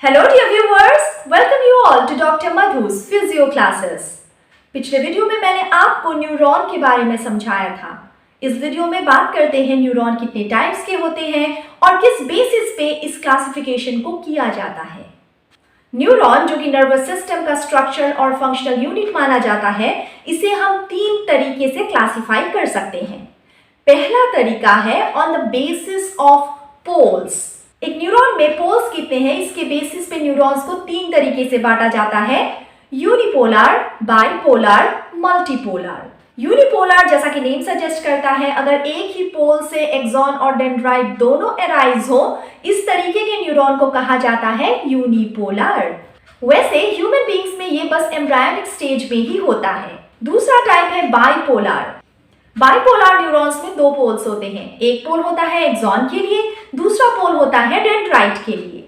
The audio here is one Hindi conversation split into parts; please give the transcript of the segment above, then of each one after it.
Hello dear viewers, welcome you all to Dr. Madhu's Physio Classes। पिछले वीडियो में मैंने आपको न्यूरॉन के बारे में समझाया था। इस वीडियो में बात करते हैं न्यूरॉन कितने टाइप्स के होते हैं और किस बेसिस पे इस क्लासिफिकेशन को किया जाता है। न्यूरॉन जो कि नर्वस सिस्टम का स्ट्रक्चर और फंक्शनल यूनिट माना जाता है, इसे हम तीन तरीके से क्लासिफाई कर सकते हैं। पहला तरीका है on the basis of poles. एक न्यूरॉन में पोल्स कितने हैं, इसके बेसिस पे न्यूरॉन्स को तीन तरीके से बांटा जाता है: यूनिपोलर, बाइपोलर, मल्टीपोलर। यूनिपोलर जैसा कि नेम सजेस्ट करता है, अगर एक ही पोल से एक्सॉन और डेंड्राइट दोनों अराइज हो, इस तरीके के न्यूरॉन को कहा जाता है यूनिपोलर। वैसे ह्यूमन बींग्स में ये बस एम्ब्रायोनिक स्टेज में ही होता है। दूसरा टाइप है बाइपोलर। बाइपोलर न्यूरॉन्स में दो पोल्स होते हैं, एक पोल होता है एक्सॉन के लिए, दूसरा पोल होता है डेंड्राइट के लिए।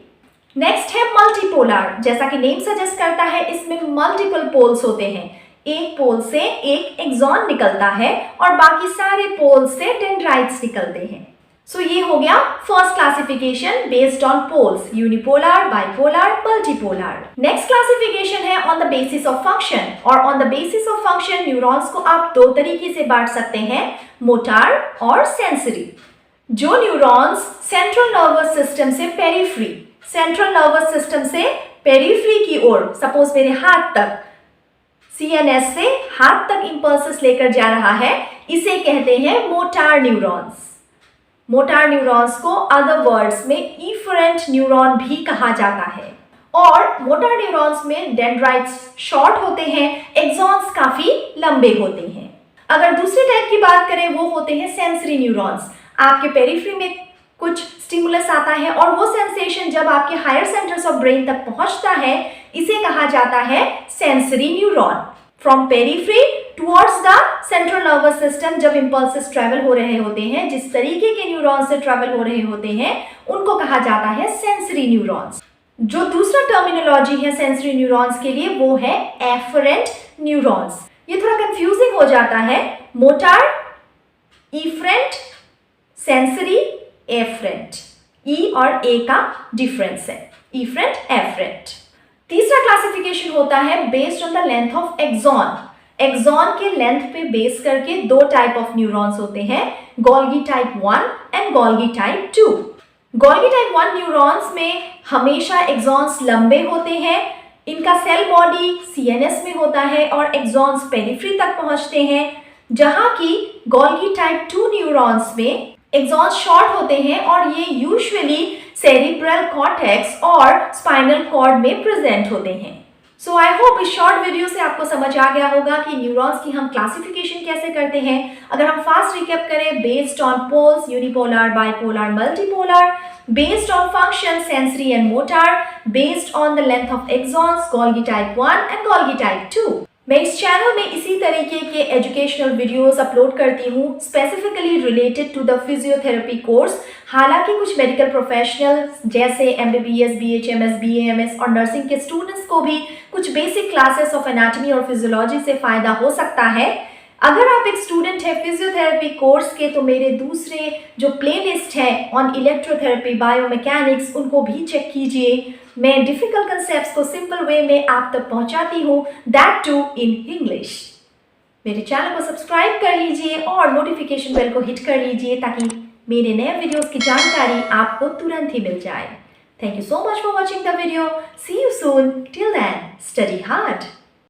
नेक्स्ट है मल्टीपोलर। जैसा कि नेम सजेस्ट करता है, इसमें मल्टीपल पोल्स होते हैं, एक पोल से एक एक्सॉन निकलता है और बाकी सारे पोल से डेंड्राइट्स निकलते हैं। सो ये हो गया first classification based on poles: unipolar, bipolar, multipolar. Next classification है on the basis of function, और on the basis of function neurons को आप दो तरीके से बांट सकते हैं: मोटार और सेंसरी। जो न्यूरॉन्स सेंट्रल नर्वस सिस्टम से पेरिफ्री, सेंट्रल नर्वस सिस्टम से पेरिफ्री की ओर, सपोज मेरे हाथ तक, सीएनएस से हाथ तक इंपल्सेस लेकर जा रहा है, इसे कहते हैं मोटार न्यूरॉन्स। मोटार न्यूरॉन्स को अदर वर्ड्स में इफरेंट न्यूरॉन भी कहा जाता है। और मोटार न्यूरॉन्स में डेंड्राइट्स शॉर्ट होते हैं, एक्सॉन्स काफी लंबे होते हैं। अगर दूसरे टाइप की बात करें, वो होते हैं सेंसरी न्यूरॉन्स। आपके पेरिफ्री में कुछ स्टिमुलस आता है और वो सेंसेशन जब आपके हायर सेंटर्स ऑफ ब्रेन तक पहुंचता है, इसे कहा जाता है sensory neuron. From periphery towards the central nervous system जब इंपल्सेस ट्रेवल हो रहे होते हैं, जिस तरीके के न्यूरॉन से ट्रेवल हो रहे होते हैं, उनको कहा जाता है सेंसरी न्यूरॉन्स। जो दूसरा टर्मिनोलॉजी है सेंसरी न्यूरॉन्स के लिए, वो है एफरेंट न्यूरॉन्स। ये थोड़ा कंफ्यूजिंग हो जाता है। Motor, efferent, sensory, afferent. E और ए का डिफरेंस है, इफरेंट, एफरेंट। तीसरा क्लासिफिकेशन होता है based on the length of axon. Axon के लेंथ पे बेस करके दो टाइप ऑफ न्यूरॉन्स होते हैं: Golgi type 1 and Golgi type 2। Golgi type 1 neurons में हमेशा एक्सॉन्स लंबे होते हैं, इनका सेल बॉडी सीएनएस में होता है और एक्सॉन्स पेरिफ्री तक पहुंचते हैं, जहां की गोल्गी टाइप 2 न्यूरॉन्स में एक्सॉन्स शॉर्ट होते हैं और ये यूजुअली सेरिब्रल कॉर्टेक्स और स्पाइनल कॉर्ड में प्रेजेंट होते हैं। सो आई होप इस शॉर्ट वीडियो से आपको समझ आ गया होगा कि न्यूरॉन्स की हम क्लासिफिकेशन कैसे करते हैं। अगर हम फास्ट रिकैप करें, based on poles unipolar, bipolar, multipolar; based on function sensory and motor; based on the length of axons Golgi type 1 and Golgi type 2। मैं इस चैनल में इसी तरीके के एजुकेशनल वीडियोस अपलोड करती हूँ, specifically related to the physiotherapy course. हालांकि कुछ मेडिकल प्रोफेशनल्स जैसे एमबीबीएस, बीएचएमएस, बीएएमएस और नर्सिंग के स्टूडेंट्स को भी कुछ बेसिक क्लासेस ऑफ एनाटॉमी और फिजियोलॉजी से फायदा हो सकता है। अगर आप एक स्टूडेंट है फिजियोथेरेपी कोर्स के, तो मेरे दूसरे जो प्लेलिस्ट है ऑन इलेक्ट्रोथेरेपी, बायोमैकेनिक्स, उनको भी चेक कीजिए। मैं डिफिकल्ट कंसेप्ट्स को सिंपल वे में आप तक पहुंचाती हूँ, दैट टू इन इंग्लिश। मेरे चैनल को सब्सक्राइब कर लीजिए और नोटिफिकेशन बेल को हिट कर लीजिए, ताकि मेरे नए वीडियोस की जानकारी आपको तुरंत ही मिल जाए। Thank you so much for watching the video. See you soon. Till then, study hard.